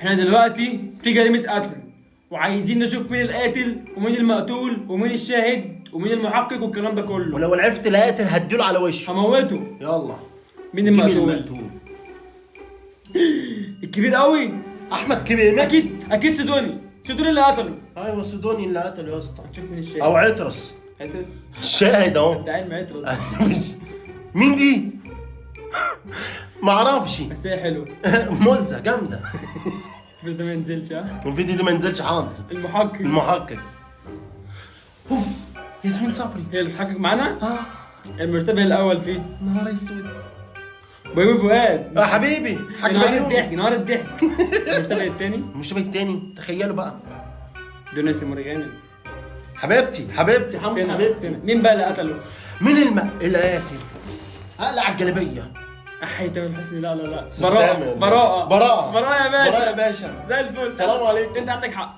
احنا دلوقتي في جريمة قتل، وعايزين نشوف مين القاتل ومين المقتول ومين الشاهد ومين المحقق والكلام ده كله. ولو عرفت القاتل هديله على وشه. هموته. يلا. مين المقتول؟ الكبير قوي. احمد كبير. اكيد سيدوني اللي قتله. ايوه سيدوني اللي قتله يا اسطى. هنشوف مين الشاهد. او عطرس. الشاهد اهو. ده علم عطرس. مين دي؟ معرفش. بس هي حلوه. مزه جامده. الفيديو ده ما ينزلش. ها الفيديو ده ما نزلش. حاضر. المحقق. اوف. ياسمين صبري هي اللي بتحقق معانا. المشتبه الاول فيه نهار اسود. بيومي فؤاد. يا حبيبي حاج نهار الضحك. المشتبه الثاني. المشتبه الثاني تخيلوا بقى. دونيس مرغاني. حبيبتي حمزه حبيبتي. مين بقى اللي قتله؟ مين القاتل؟ اقلع الجلابيه. احي تامر حسني. لا براءة براءة براءة براءة يا باشا. براءة يا باشا. زي الفل. سلام عليكم. انت عندك حق.